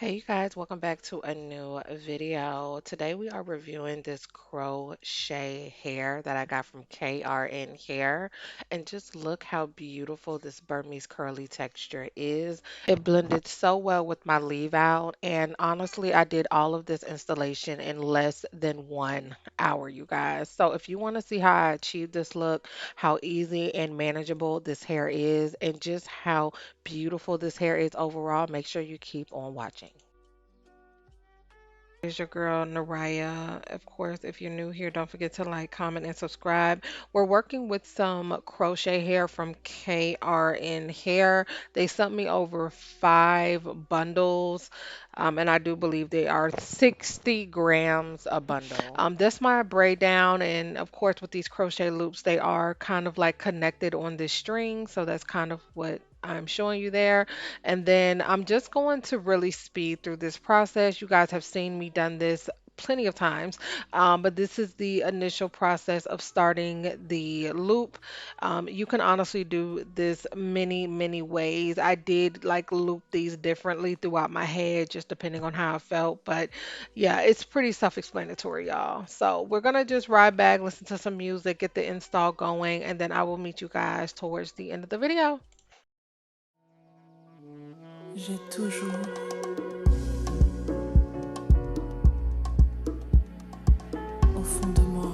Hey you guys, welcome back to a new video. Today we are reviewing this crochet hair that I got from KRN Hair. And just look how beautiful this Burmese curly texture is. It blended so well with my leave out. And honestly, I did all of this installation in less than 1 hour, you guys. So if you want to see how I achieved this look, how easy and manageable this hair is, and just how beautiful this hair is overall, make sure you keep on watching. Is your girl Naraya. Of course, if you're new here, don't forget to like, comment, and subscribe. We're working with some crochet hair from KRN Hair. They sent me over 5 bundles, and I do believe they are 60 grams a bundle. That's my braid down, and of course, with these crochet loops, they are kind of like connected on this string, so that's kind of what I'm showing you there. And then I'm just going to really speed through this process. You guys have seen me done this plenty of times, but this is the initial process of starting the loop. You can honestly do this many ways. I did like loop these differently throughout my head, just depending on how I felt. But yeah, it's pretty self-explanatory, y'all. So we're gonna just ride back, listen to some music, get the install going, and then I will meet you guys towards the end of the video. J'ai toujours au fond de moi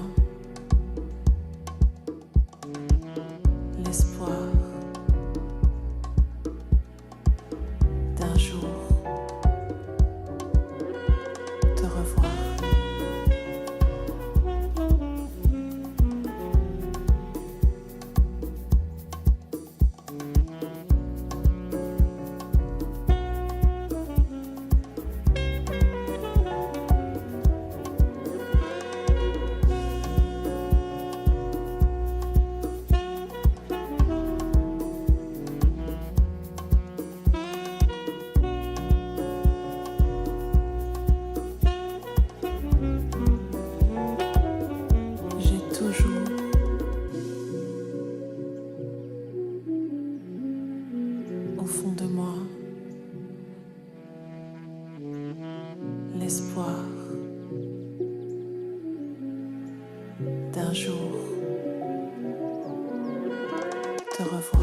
l'espoir d'un jour te revoir. J'ai toujours au fond de moi l'espoir d'un jour te revoir.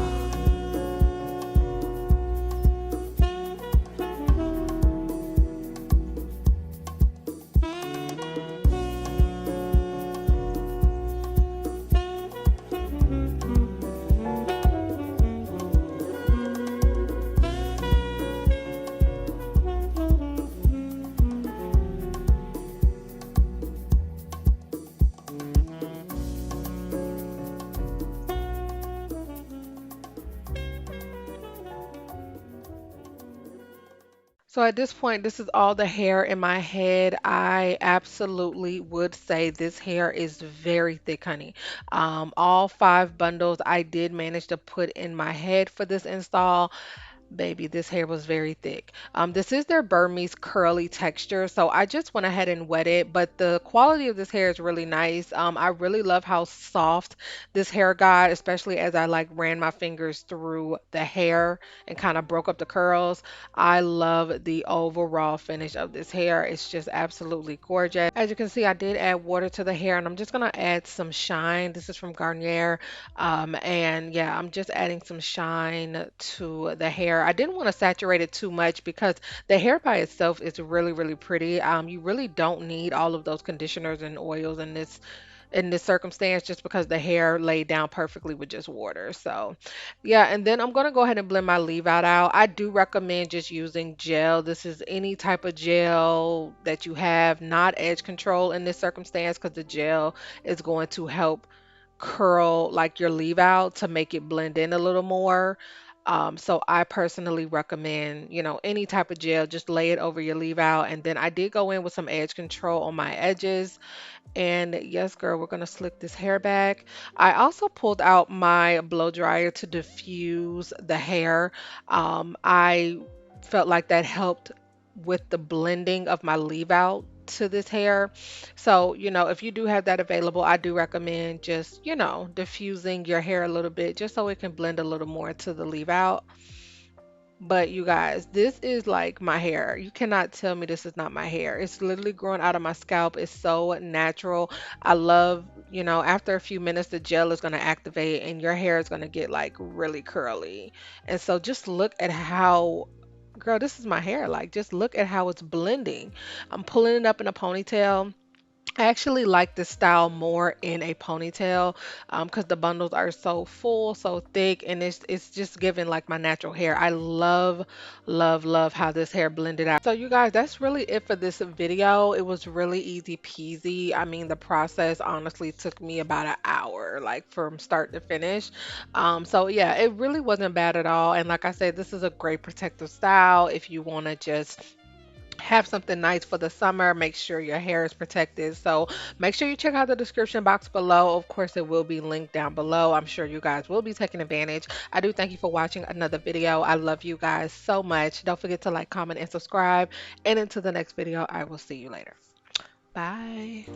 So at this point, this is all the hair in my head. I absolutely would say this hair is very thick, honey. All 5 bundles I did manage to put in my head for this install. Baby, this hair was very thick. This is their Burmese curly texture, so I just went ahead and wet it, but the quality of this hair is really nice. I really love how soft this hair got, especially as I like ran my fingers through the hair and kind of broke up the curls. I love the overall finish of this hair. It's just absolutely gorgeous. As you can see, I did add water to the hair, and I'm just gonna add some shine. This is from Garnier. And yeah, I'm just adding some shine to the hair. I didn't want to saturate it too much because the hair by itself is really pretty. You really don't need all of those conditioners and oils in this circumstance, just because the hair laid down perfectly with just water. So yeah, and then I'm going to go ahead and blend my leave out. I do recommend just using gel. This is any type of gel that you have, not edge control in this circumstance, because the gel is going to help curl like your leave out to make it blend in a little more. So I personally recommend, any type of gel, just lay it over your leave out. And then I did go in with some edge control on my edges. And yes, girl, we're gonna slick this hair back. I also pulled out my blow dryer to diffuse the hair. I felt like that helped with the blending of my leave out to this hair. So, if you do have that available, I do recommend just, diffusing your hair a little bit just so it can blend a little more to the leave out. But you guys, this is like my hair. You cannot tell me this is not my hair. It's literally growing out of my scalp. It's so natural. I love, after a few minutes, the gel is going to activate and your hair is going to get like really curly. And so just look at how, girl, this is my hair. Like, just look at how it's blending. I'm pulling it up in a ponytail. I actually like this style more in a ponytail because the bundles are so full, so thick, and it's just giving like my natural hair. I love, love, love how this hair blended out. So you guys, that's really it for this video. It was really easy peasy. I mean, the process honestly took me about an hour, like from start to finish. So yeah, it really wasn't bad at all. And like I said, this is a great protective style if you want to just have something nice for the summer. Make sure your hair is protected. So make sure you check out the description box below. Of course, it will be linked down below. I'm sure you guys will be taking advantage. I do thank you for watching another video. I love you guys so much. Don't forget to like, comment, and subscribe. And until the next video, I will see you later. Bye.